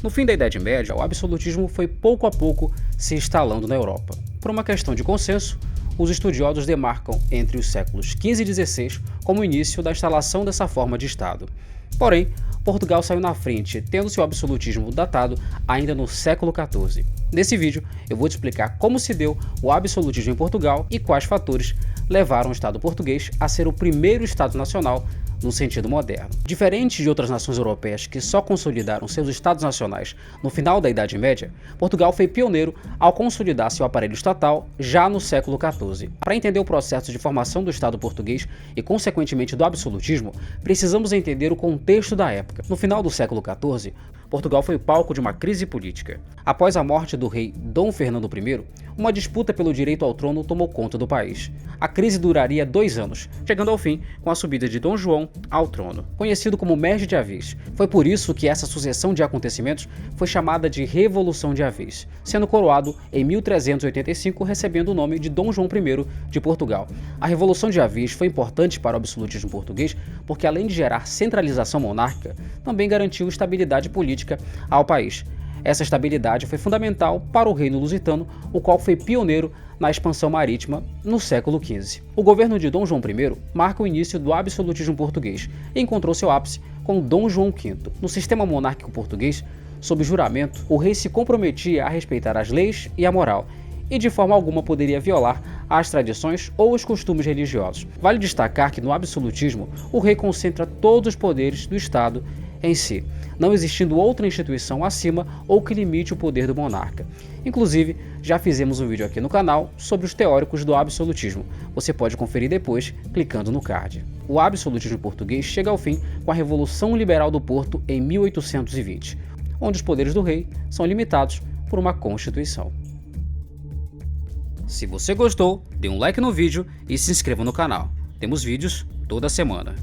No fim da Idade Média, o absolutismo foi pouco a pouco se instalando na Europa. Por uma questão de consenso, os estudiosos demarcam entre os séculos XV e XVI como o início da instalação dessa forma de Estado. Porém, Portugal saiu na frente, tendo seu absolutismo datado ainda no século XIV. Nesse vídeo, eu vou te explicar como se deu o absolutismo em Portugal e quais fatores levaram o Estado português a ser o primeiro Estado nacional no sentido moderno. Diferente de outras nações europeias que só consolidaram seus estados nacionais no final da Idade Média, Portugal foi pioneiro ao consolidar seu aparelho estatal já no século XIV. Para entender o processo de formação do Estado português e, consequentemente, do absolutismo, precisamos entender o contexto da época. No final do século XIV, Portugal foi palco de uma crise política. Após a morte do rei Dom Fernando I, uma disputa pelo direito ao trono tomou conta do país. A crise duraria 2 anos, chegando ao fim com a subida de Dom João ao trono, conhecido como Mestre de Avis. Foi por isso que essa sucessão de acontecimentos foi chamada de Revolução de Avis, sendo coroado em 1385, recebendo o nome de Dom João I de Portugal. A Revolução de Avis foi importante para o absolutismo português porque, além de gerar centralização monárquica, também garantiu estabilidade política ao país. Essa estabilidade foi fundamental para o reino lusitano, o qual foi pioneiro na expansão marítima no século XV. O governo de Dom João I marca o início do absolutismo português e encontrou seu ápice com Dom João V. No sistema monárquico português, sob juramento, o rei se comprometia a respeitar as leis e a moral, e de forma alguma poderia violar as tradições ou os costumes religiosos. Vale destacar que no absolutismo, o rei concentra todos os poderes do Estado em si, não existindo outra instituição acima ou que limite o poder do monarca. Inclusive, já fizemos um vídeo aqui no canal sobre os teóricos do absolutismo. Você pode conferir depois, clicando no card. O absolutismo português chega ao fim com a Revolução Liberal do Porto em 1820, onde os poderes do rei são limitados por uma Constituição. Se você gostou, dê um like no vídeo e se inscreva no canal. Temos vídeos toda semana.